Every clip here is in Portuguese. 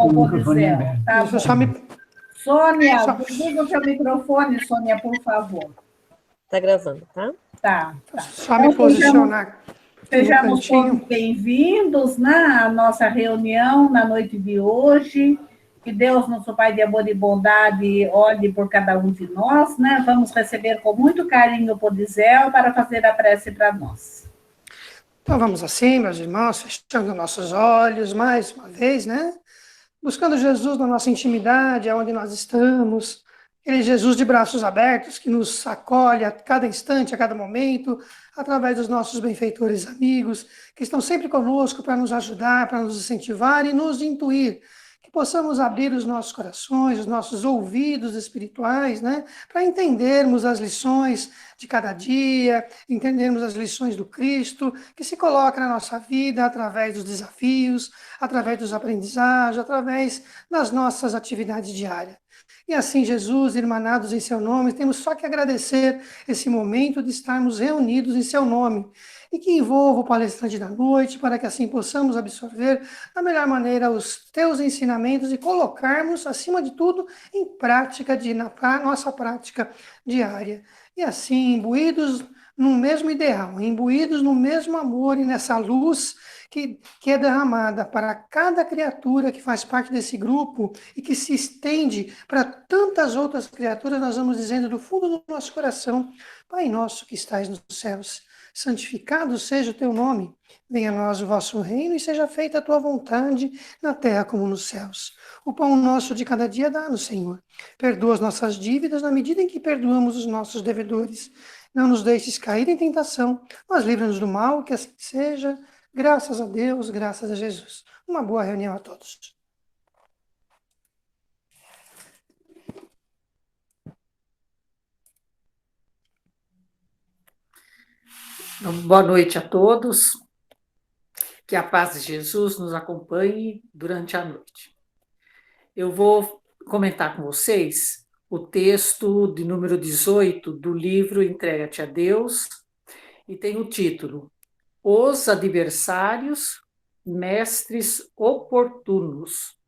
O microfone é aberto. Tá bom. Sônia, Só- desliga o seu microfone, Sônia, por favor. Tá gravando, tá? Tá. Só me posicionar aqui no Sejamos cantinho. todos bem-vindos, né, à nossa reunião na noite de hoje. Que Deus, nosso Pai de amor e bondade, olhe por cada um de nós, né? Vamos receber com muito carinho o Podisel para fazer a prece para nós. Então vamos assim, meus irmãos, fechando nossos olhos mais uma vez, né? Buscando Jesus na nossa intimidade, aonde nós estamos. Aquele Jesus de braços abertos que nos acolhe a cada instante, a cada momento, através dos nossos benfeitores amigos, que estão sempre conosco para nos ajudar, para nos incentivar e nos intuir. Que possamos abrir os nossos corações, os nossos ouvidos espirituais, né? Para entendermos as lições de cada dia, entendermos as lições do Cristo, que se coloca na nossa vida através dos desafios, através dos aprendizados, através das nossas atividades diárias. E assim, Jesus, irmanados em seu nome, temos só que agradecer esse momento de estarmos reunidos em seu nome. E que envolva o palestrante da noite, para que assim possamos absorver da melhor maneira os teus ensinamentos e colocarmos, acima de tudo, em prática, na nossa prática diária. E assim, imbuídos no mesmo ideal, imbuídos no mesmo amor e nessa luz que é derramada para cada criatura que faz parte desse grupo e que se estende para tantas outras criaturas, nós vamos dizendo do fundo do nosso coração: Pai nosso que estais nos céus, santificado seja o teu nome, venha a nós o vosso reino e seja feita a tua vontade, na terra como nos céus. O pão nosso de cada dia dá-nos, Senhor. Perdoa as nossas dívidas na medida em que perdoamos os nossos devedores. Não nos deixes cair em tentação, mas livra-nos do mal, que assim seja. Graças a Deus, graças a Jesus. Uma boa reunião a todos. Boa noite a todos. Que a paz de Jesus nos acompanhe durante a noite. Eu vou comentar com vocês o texto de número 18 do livro Entrega-te a Deus, e tem o título: Os adversários, mestres oportunos.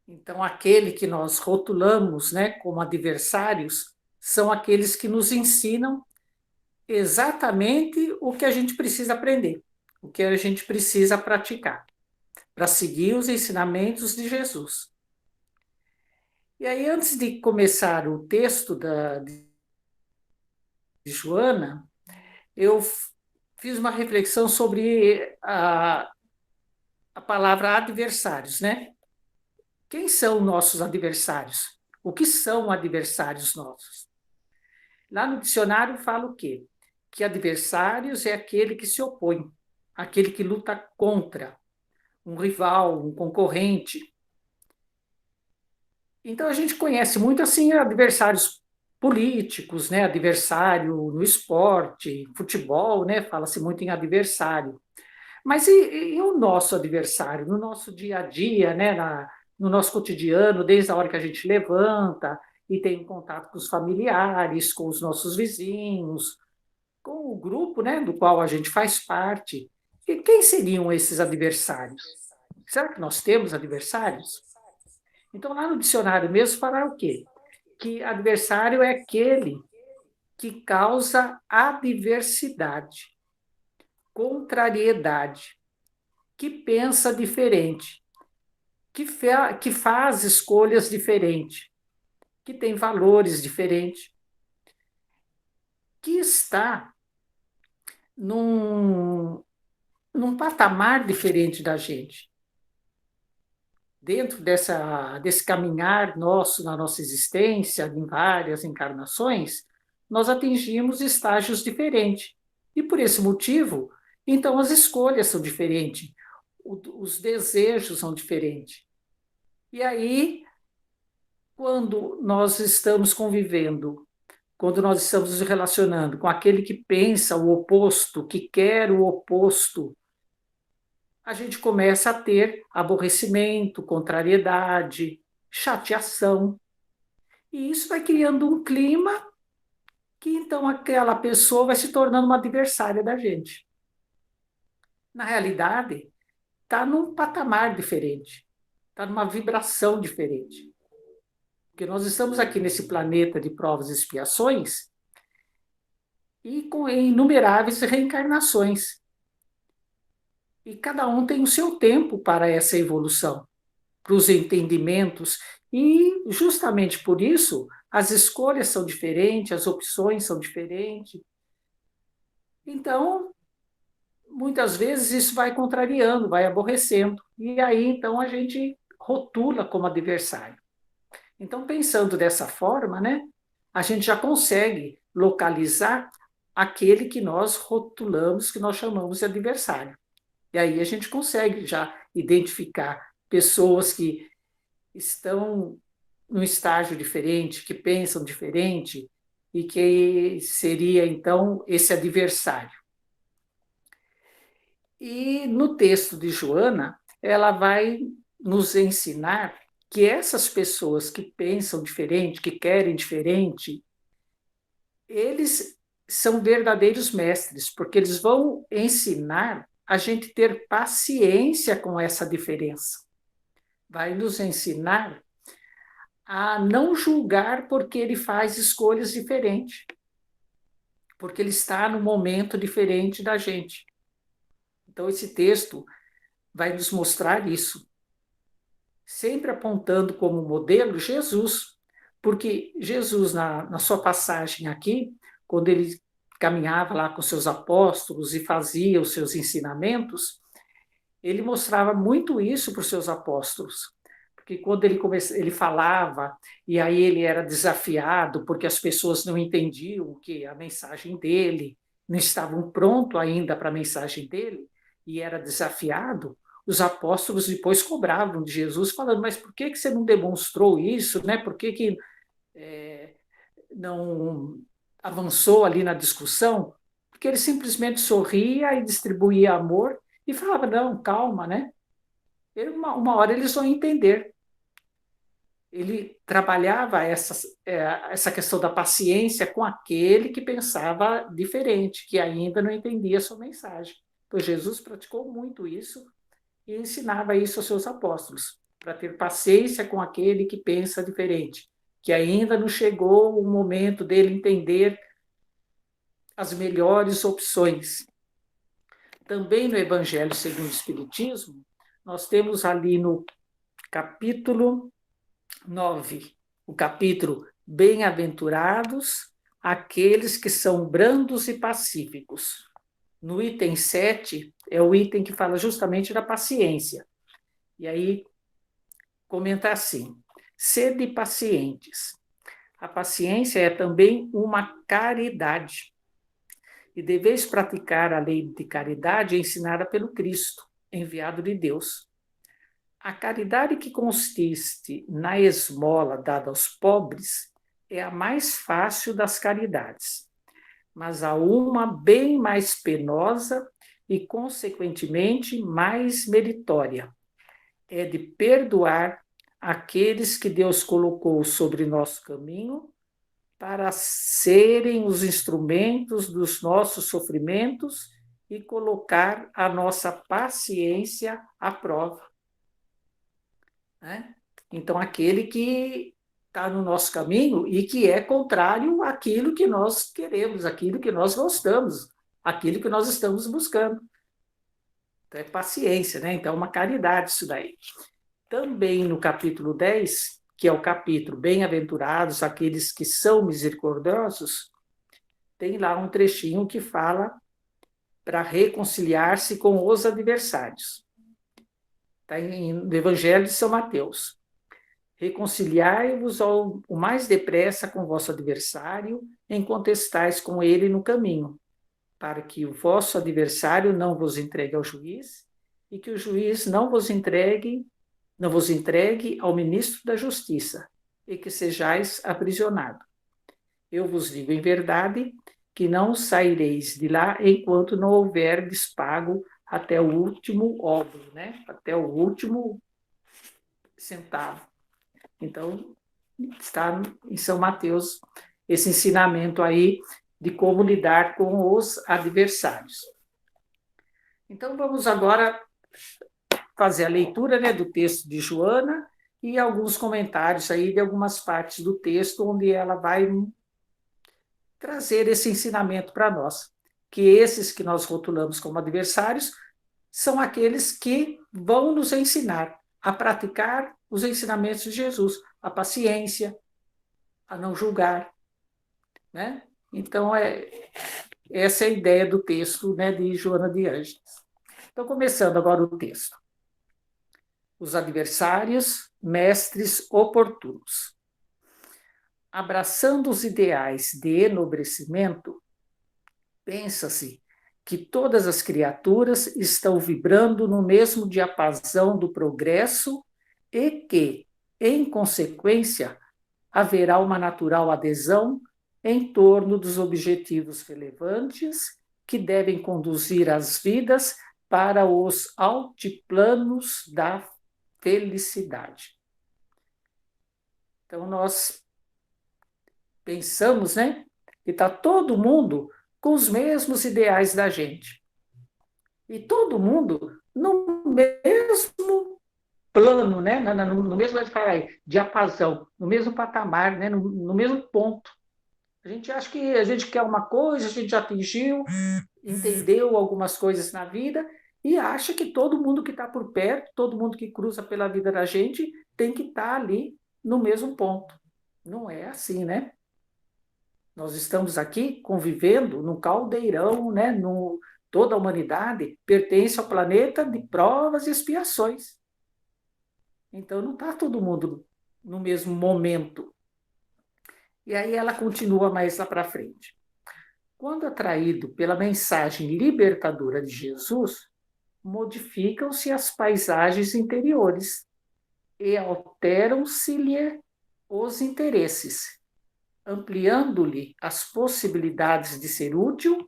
Então, aquele que nós rotulamos, né, como adversários são aqueles que nos ensinam exatamente o que a gente precisa aprender, o que a gente precisa praticar, para seguir os ensinamentos de Jesus. E aí, antes de começar o texto de Joana, eu fiz uma reflexão sobre a palavra adversários, né? Quem são nossos adversários? O que são adversários nossos? Lá no dicionário fala o quê? Que adversários é aquele que se opõe, aquele que luta contra, um rival, um concorrente. Então a gente conhece muito assim adversários políticos, né? Adversário no esporte, futebol, né? Fala-se muito em adversário. Mas e o nosso adversário, no nosso dia a dia, né? No nosso cotidiano, desde a hora que a gente levanta e tem contato com os familiares, com os nossos vizinhos, com o grupo, né, do qual a gente faz parte. E quem seriam esses adversários? Será que nós temos adversários? Então, lá no dicionário mesmo, fala o quê? Que adversário é aquele que causa adversidade, contrariedade, que pensa diferente, que faz escolhas diferentes, que tem valores diferentes, que está num patamar diferente da gente. Dentro desse caminhar nosso, na nossa existência, em várias encarnações, nós atingimos estágios diferentes. E por esse motivo, então as escolhas são diferentes, os desejos são diferentes. E aí, quando nós estamos convivendo, quando nós estamos nos relacionando com aquele que pensa o oposto, que quer o oposto, a gente começa a ter aborrecimento, contrariedade, chateação. E isso vai criando um clima que então aquela pessoa vai se tornando uma adversária da gente. Na realidade, está num patamar diferente. está numa vibração diferente. Porque nós estamos aqui nesse planeta de provas e expiações e com inumeráveis reencarnações. E cada um tem o seu tempo para essa evolução, para os entendimentos, e justamente por isso as escolhas são diferentes, as opções são diferentes. Então, muitas vezes isso vai contrariando, vai aborrecendo, e aí então a gente rotula como adversário. Então, pensando dessa forma, né, a gente já consegue localizar aquele que nós rotulamos, que nós chamamos de adversário. E aí a gente consegue já identificar pessoas que estão num estágio diferente, que pensam diferente, e que seria, então, esse adversário. E no texto de Joana, ela vai nos ensinar que essas pessoas que pensam diferente, que querem diferente, eles são verdadeiros mestres, porque eles vão ensinar a gente ter paciência com essa diferença. Vai nos ensinar a não julgar porque ele faz escolhas diferentes, porque ele está num momento diferente da gente. Então, esse texto vai nos mostrar isso, sempre apontando como modelo Jesus, porque Jesus, na sua passagem aqui, quando ele caminhava lá com seus apóstolos e fazia os seus ensinamentos, ele mostrava muito isso para os seus apóstolos, porque quando ele falava, e aí ele era desafiado, porque as pessoas não entendiam que a mensagem dele, não estavam prontos ainda para a mensagem dele, e era desafiado, os apóstolos depois cobravam de Jesus, falando, mas por que você não demonstrou isso, né? Por que não avançou ali na discussão? Porque ele simplesmente sorria e distribuía amor e falava, não, calma, né? Uma hora eles vão entender. Ele trabalhava essa questão da paciência com aquele que pensava diferente, que ainda não entendia a sua mensagem. Então, Jesus praticou muito isso e ensinava isso aos seus apóstolos, para ter paciência com aquele que pensa diferente, que ainda não chegou o momento dele entender as melhores opções. Também no Evangelho segundo o Espiritismo, nós temos ali no capítulo 9, o capítulo Bem-aventurados aqueles que são brandos e pacíficos. No item 7, é o item que fala justamente da paciência. E aí comenta assim: sede pacientes. A paciência é também uma caridade. E deveis praticar a lei de caridade ensinada pelo Cristo, enviado de Deus. A caridade que consiste na esmola dada aos pobres é a mais fácil das caridades, mas há uma bem mais penosa e, consequentemente, mais meritória. É de perdoar aqueles que Deus colocou sobre nosso caminho para serem os instrumentos dos nossos sofrimentos e colocar a nossa paciência à prova. Né? Então, aquele que está no nosso caminho e que é contrário àquilo que nós queremos, àquilo que nós gostamos, àquilo que nós estamos buscando. Então, é paciência, né? Então, é uma caridade isso daí. Também no capítulo 10, que é o capítulo Bem-aventurados aqueles que são misericordiosos, tem lá um trechinho que fala para reconciliar-se com os adversários. Está no Evangelho de São Mateus. Reconciliai-vos o mais depressa com o vosso adversário, enquanto estáis com ele no caminho, para que o vosso adversário não vos entregue ao juiz e que o juiz não vos entregue ao ministro da Justiça e que sejais aprisionados. Eu vos digo em verdade que não saireis de lá enquanto não houverdes pago até o último óbolo, né? Até o último centavo. Então, está em São Mateus esse ensinamento aí de como lidar com os adversários. Então, vamos agora fazer a leitura, né, do texto de Joana e alguns comentários aí de algumas partes do texto onde ela vai trazer esse ensinamento para nós, que esses que nós rotulamos como adversários são aqueles que vão nos ensinar a praticar os ensinamentos de Jesus, a paciência, a não julgar, né? Então, essa é a ideia do texto, né, de Joana de Ângeles. Então, começando agora o texto. Os adversários, mestres oportunos. Abraçando os ideais de enobrecimento, pensa-se que todas as criaturas estão vibrando no mesmo diapasão do progresso e que, em consequência, haverá uma natural adesão em torno dos objetivos relevantes que devem conduzir as vidas para os altiplanos da felicidade. Então, nós pensamos, né, que está todo mundo com os mesmos ideais da gente. E todo mundo no mesmo plano, né, no mesmo diapasão, no mesmo patamar, né, no mesmo ponto. A gente acha que a gente quer uma coisa, a gente já atingiu, entendeu algumas coisas na vida e acha que todo mundo que está por perto, todo mundo que cruza pela vida da gente tem que estar ali no mesmo ponto. Não é assim, né? Nós estamos aqui convivendo num caldeirão, né? Toda a humanidade pertence ao planeta de provas e expiações. Então não está todo mundo no mesmo momento. E aí ela continua mais lá para frente. Quando atraído pela mensagem libertadora de Jesus, modificam-se as paisagens interiores e alteram-se-lhe os interesses, ampliando-lhe as possibilidades de ser útil,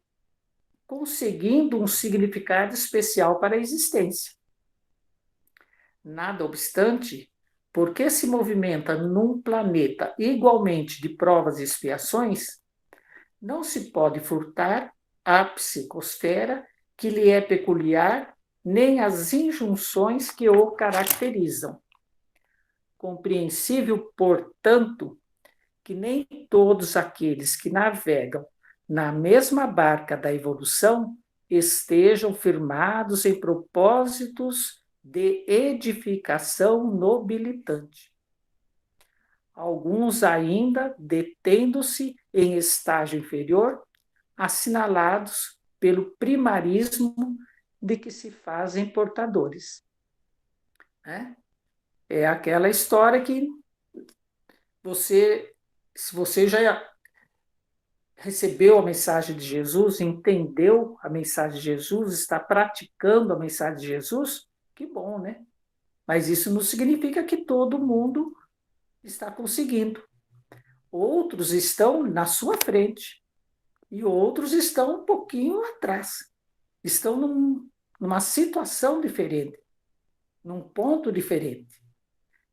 conseguindo um significado especial para a existência. Nada obstante, porque se movimenta num planeta igualmente de provas e expiações, não se pode furtar à psicosfera que lhe é peculiar, nem as injunções que o caracterizam. Compreensível, portanto, que nem todos aqueles que navegam na mesma barca da evolução estejam firmados em propósitos de edificação nobilitante. Alguns ainda, detendo-se em estágio inferior, assinalados pelo primarismo de que se fazem portadores. É aquela história que se você já recebeu a mensagem de Jesus, entendeu a mensagem de Jesus, está praticando a mensagem de Jesus, que bom, né? Mas isso não significa que todo mundo está conseguindo. Outros estão na sua frente e outros estão um pouquinho atrás. Estão numa situação diferente, num ponto diferente.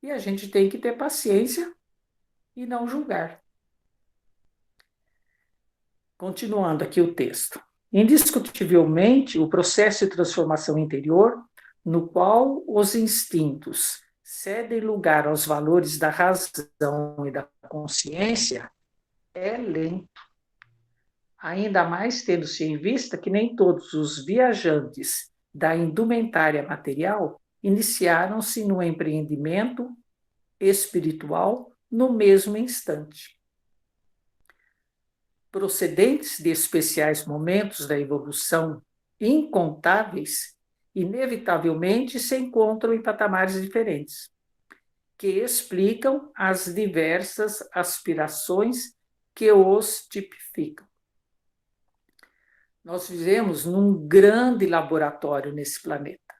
E a gente tem que ter paciência e não julgar. Continuando aqui o texto. Indiscutivelmente, o processo de transformação interior, no qual os instintos cedem lugar aos valores da razão e da consciência, é lento. Ainda mais tendo-se em vista que nem todos os viajantes da indumentária material iniciaram-se no empreendimento espiritual no mesmo instante. Procedentes de especiais momentos da evolução incontáveis, inevitavelmente se encontram em patamares diferentes, que explicam as diversas aspirações que os tipificam. Nós vivemos num grande laboratório nesse planeta.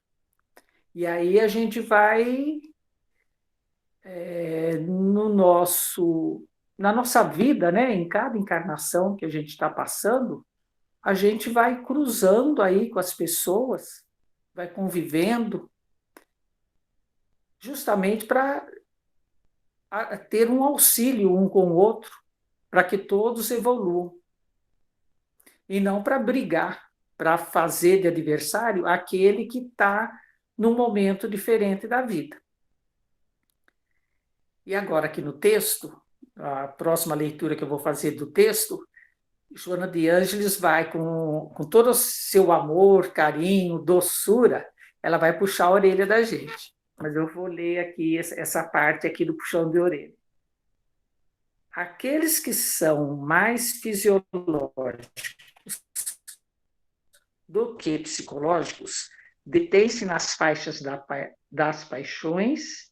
E aí a gente vai na nossa vida, né, em cada encarnação que a gente está passando, a gente vai cruzando aí com as pessoas, vai convivendo, justamente para ter um auxílio um com o outro, para que todos evoluam. E não para brigar, para fazer de adversário aquele que está num momento diferente da vida. E agora aqui no texto, a próxima leitura que eu vou fazer do texto, Joana de Ângeles vai, com todo o seu amor, carinho, doçura, ela vai puxar a orelha da gente. Mas eu vou ler aqui essa parte aqui do puxão de orelha. Aqueles que são mais fisiológicos do que psicológicos detêm-se nas faixas das paixões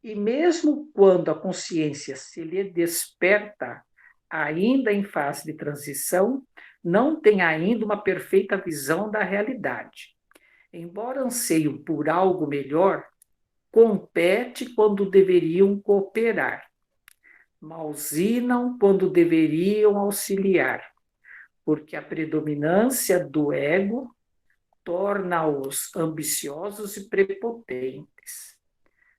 e mesmo quando a consciência se lhe desperta, ainda em fase de transição, não tem ainda uma perfeita visão da realidade. Embora anseiam por algo melhor, compete quando deveriam cooperar. Malzinam quando deveriam auxiliar, porque a predominância do ego torna-os ambiciosos e prepotentes.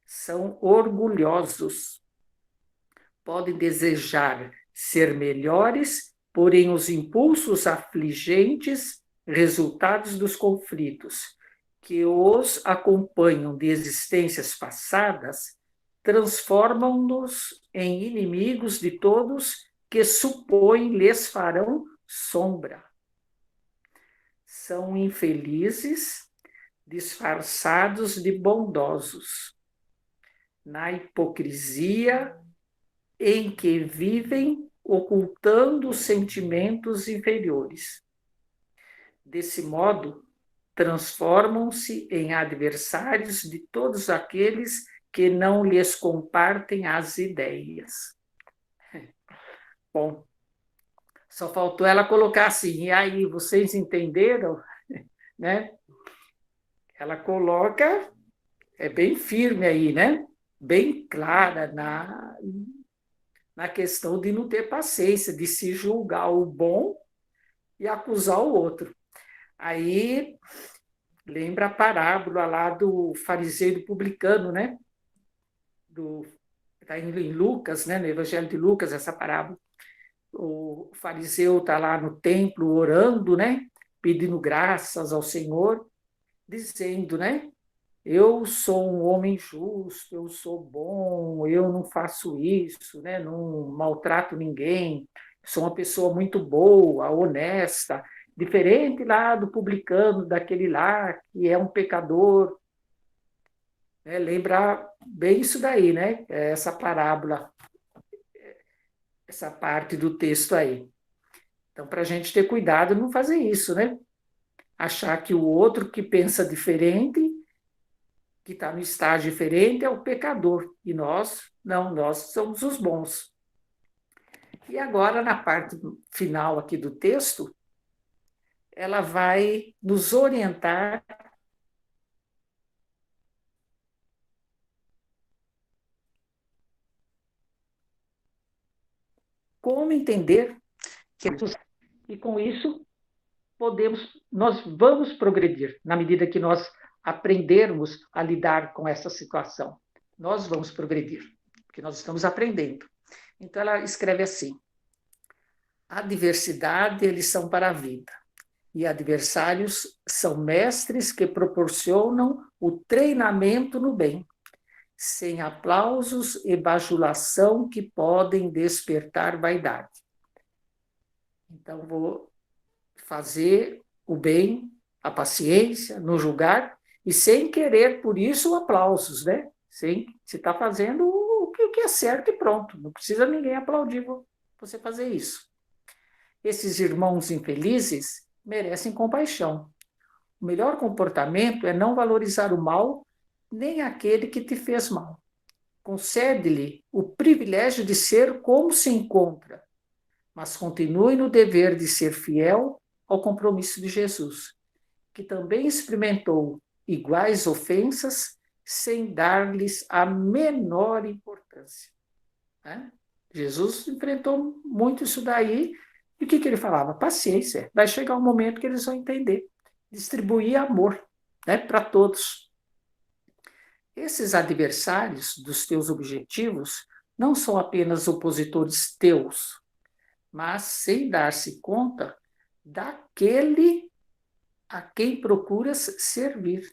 São orgulhosos. Podem desejar ser melhores, porém os impulsos afligentes, resultados dos conflitos que os acompanham de existências passadas, transformam-nos em inimigos de todos que supõem lhes farão sombra. São infelizes, disfarçados de bondosos, na hipocrisia em que vivem ocultando os sentimentos inferiores. Desse modo, transformam-se em adversários de todos aqueles que não lhes compartem as ideias. Bom, só faltou ela colocar assim, e aí, vocês entenderam? Né? Ela coloca, é bem firme aí, né? Bem clara na questão de não ter paciência, de se julgar o bom e acusar o outro. Aí, lembra a parábola lá do fariseu e do publicano, né? Está em Lucas, né? No Evangelho de Lucas, essa parábola. O fariseu está lá no templo orando, né? Pedindo graças ao Senhor, dizendo, né? Eu sou um homem justo, eu sou bom, eu não faço isso, né? Não maltrato ninguém, sou uma pessoa muito boa, honesta, diferente lá do publicano, daquele lá que é um pecador. Lembra bem isso daí, né? Essa parábola, essa parte do texto aí. Então, para a gente ter cuidado, não fazer isso, né? Achar que o outro que pensa diferente, que está no estágio diferente, é o pecador. E nós, não, nós somos os bons. E agora, na parte final aqui do texto, ela vai nos orientar como entender que e com isso nós vamos progredir na medida que nós aprendermos a lidar com essa situação. Nós vamos progredir, porque nós estamos aprendendo. Então ela escreve assim: a diversidade é lição para a vida, e adversários são mestres que proporcionam o treinamento no bem, sem aplausos e bajulação que podem despertar vaidade. Então, vou fazer o bem, a paciência, não julgar, e sem querer, por isso, aplausos, né? Sem, você está fazendo o que é certo e pronto, não precisa ninguém aplaudir você fazer isso. Esses irmãos infelizes merecem compaixão. O melhor comportamento é não valorizar o mal, nem aquele que te fez mal. Concede-lhe o privilégio de ser como se encontra, mas continue no dever de ser fiel ao compromisso de Jesus, que também experimentou iguais ofensas sem dar-lhes a menor importância. Né? Jesus enfrentou muito isso daí, e o que ele falava? Paciência, vai chegar um momento que eles vão entender. Distribuir amor, né, para todos. Esses adversários dos teus objetivos não são apenas opositores teus, mas sem dar-se conta daquele a quem procuras servir.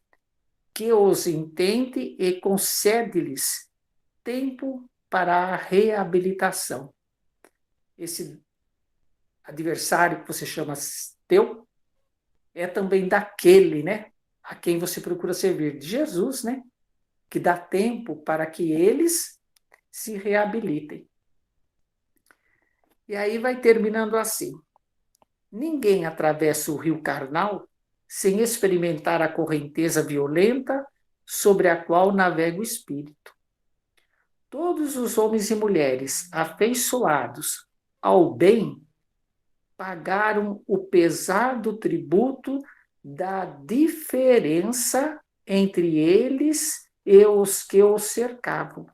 que os entende e concede-lhes tempo para a reabilitação. Esse adversário que você chama teu é também daquele, né, a quem você procura servir, de Jesus, né, que dá tempo para que eles se reabilitem. E aí vai terminando assim: ninguém atravessa o rio carnal sem experimentar a correnteza violenta sobre a qual navega o espírito. Todos os homens e mulheres afeiçoados ao bem pagaram o pesado tributo da diferença entre eles e os que os cercavam.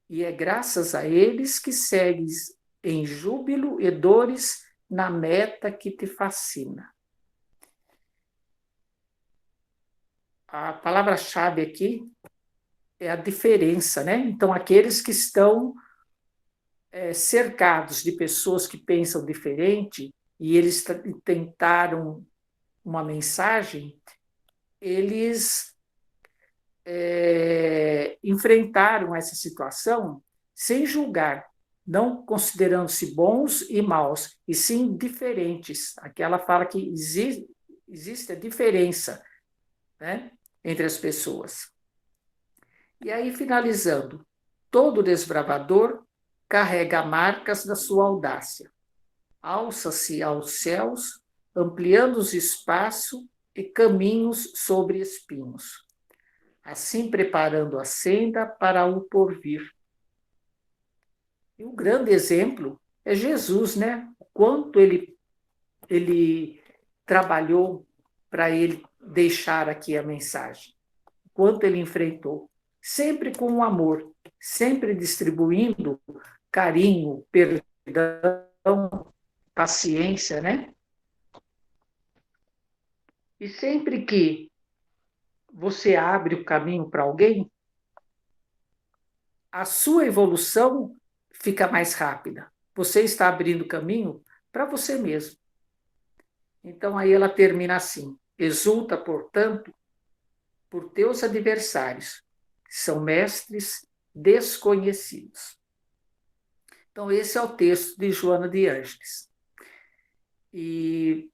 E é graças a eles que segues em júbilo e dores na meta que te fascina. A palavra-chave aqui é a diferença, né? Então, aqueles que estão cercados de pessoas que pensam diferente e eles tentaram uma mensagem, eles enfrentaram essa situação sem julgar, não considerando-se bons e maus, e sim diferentes. Aqui ela fala que existe a diferença, né, entre as pessoas. E aí, finalizando, todo desbravador carrega marcas da sua audácia. Alça-se aos céus, ampliando os espaços e caminhos sobre espinhos, assim preparando a senda para o porvir. E o grande exemplo é Jesus, né? O quanto ele trabalhou para ele deixar aqui a mensagem, o quanto ele enfrentou, sempre com amor, sempre distribuindo carinho, perdão, paciência, né? E sempre que você abre o caminho para alguém, a sua evolução fica mais rápida. Você está abrindo caminho para você mesmo. Então, aí ela termina assim: exulta, portanto, por teus adversários, que são mestres desconhecidos. Então, esse é o texto de Joana de Ângeles. E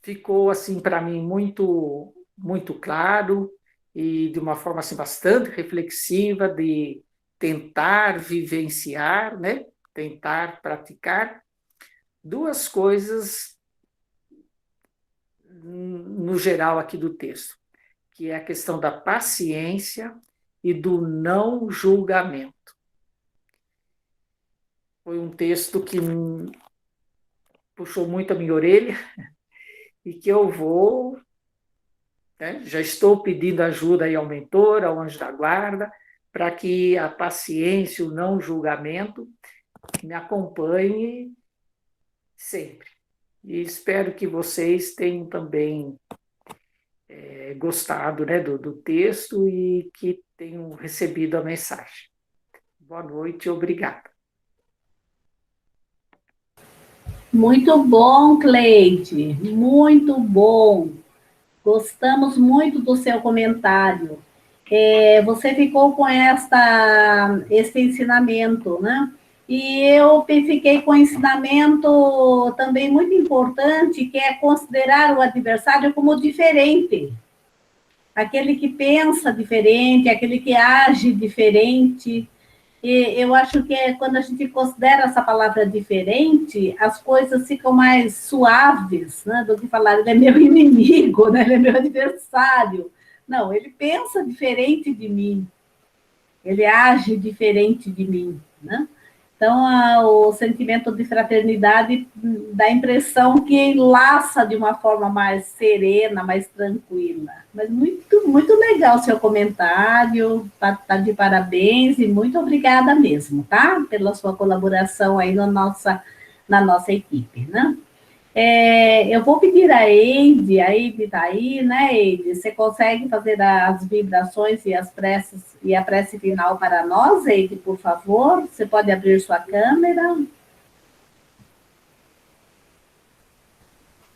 ficou, assim, para mim, muito, muito claro e de uma forma assim, bastante reflexiva de tentar vivenciar, né? Tentar praticar duas coisas no geral aqui do texto, que é a questão da paciência e do não julgamento. Foi um texto que puxou muito a minha orelha e que eu vou, né, já estou pedindo ajuda aí ao mentor, ao anjo da guarda, para que a paciência, o não julgamento me acompanhe sempre. E espero que vocês tenham também gostado, né, do texto e que tenham recebido a mensagem. Boa noite e obrigada. Muito bom, Cleide, muito bom. Gostamos muito do seu comentário. Você ficou com esse ensinamento, né? E eu fiquei com um ensinamento também muito importante, que é considerar o adversário como diferente. Aquele que pensa diferente, aquele que age diferente. E eu acho que quando a gente considera essa palavra diferente, as coisas ficam mais suaves, né, do que falar, ele é meu inimigo, né, ele é meu adversário. Não, ele pensa diferente de mim, ele age diferente de mim, né? Então, o sentimento de fraternidade dá a impressão que enlaça de uma forma mais serena, mais tranquila. Mas muito, muito legal o seu comentário, tá de parabéns e muito obrigada mesmo, tá? Pela sua colaboração aí na nossa equipe, né? Eu vou pedir a Eide está aí, né, Eide? Você consegue fazer as vibrações e as preces e a prece final para nós, Eide, por favor? Você pode abrir sua câmera?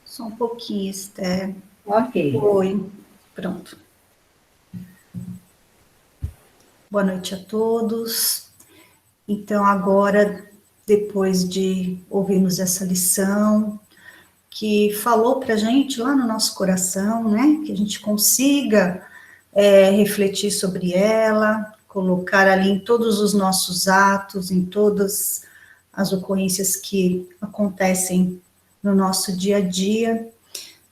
Só um pouquinho, Esther. Ok. Oi. Pronto. Boa noite a todos. Então, agora, depois de ouvirmos essa lição, que falou para a gente lá no nosso coração, né? Que a gente consiga refletir sobre ela, colocar ali em todos os nossos atos, em todas as ocorrências que acontecem no nosso dia a dia.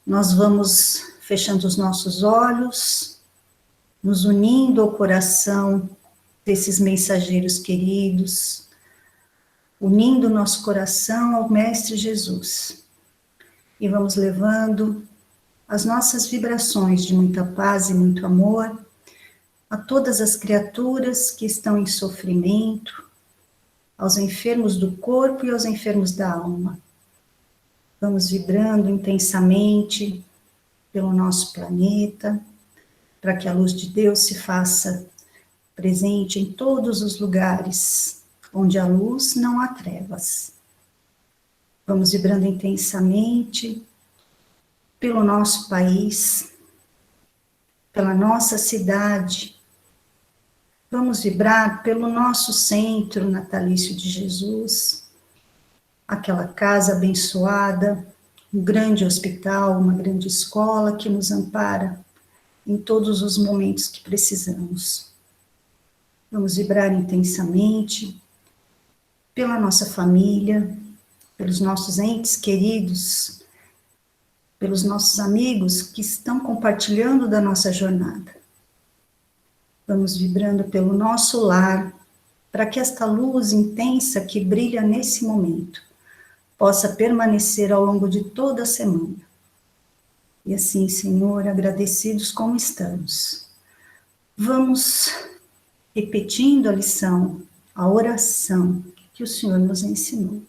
Nós vamos fechando os nossos olhos, nos unindo ao coração desses mensageiros queridos, unindo o nosso coração ao Mestre Jesus. E vamos levando as nossas vibrações de muita paz e muito amor a todas as criaturas que estão em sofrimento, aos enfermos do corpo e aos enfermos da alma. Vamos vibrando intensamente pelo nosso planeta, para que a luz de Deus se faça presente em todos os lugares onde há luz, não há trevas. Vamos vibrando intensamente pelo nosso país, pela nossa cidade. Vamos vibrar pelo nosso centro natalício de Jesus, aquela casa abençoada, um grande hospital, uma grande escola que nos ampara em todos os momentos que precisamos. Vamos vibrar intensamente pela nossa família, pelos nossos entes queridos, pelos nossos amigos que estão compartilhando da nossa jornada. Vamos vibrando pelo nosso lar, para que esta luz intensa que brilha nesse momento possa permanecer ao longo de toda a semana. E assim, Senhor, agradecidos como estamos, vamos repetindo a lição, a oração que o Senhor nos ensinou.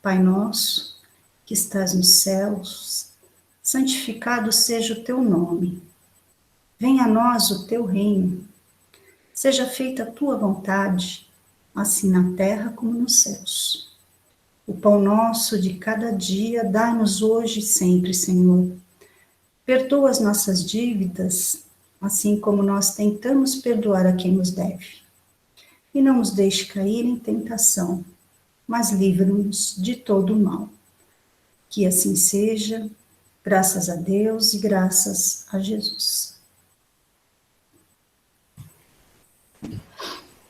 Pai nosso, que estás nos céus, santificado seja o teu nome. Venha a nós o teu reino. Seja feita a tua vontade, assim na terra como nos céus. O pão nosso de cada dia dá-nos hoje e sempre, Senhor. Perdoa as nossas dívidas, assim como nós tentamos perdoar a quem nos deve. E não nos deixe cair em tentação, mas livra-nos de todo o mal. Que assim seja, graças a Deus e graças a Jesus.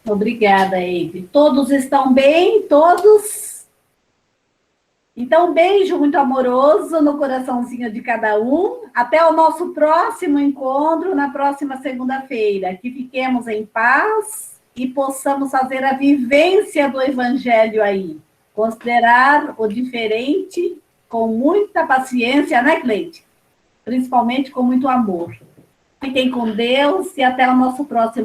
Obrigada, Eve. Todos estão bem? Todos? Então, um beijo muito amoroso no coraçãozinho de cada um. Até o nosso próximo encontro, na próxima segunda-feira. Que fiquemos em paz e possamos fazer a vivência do Evangelho aí. Considerar o diferente com muita paciência, né, Cleide? Principalmente com muito amor. Fiquem com Deus e até o nosso próximo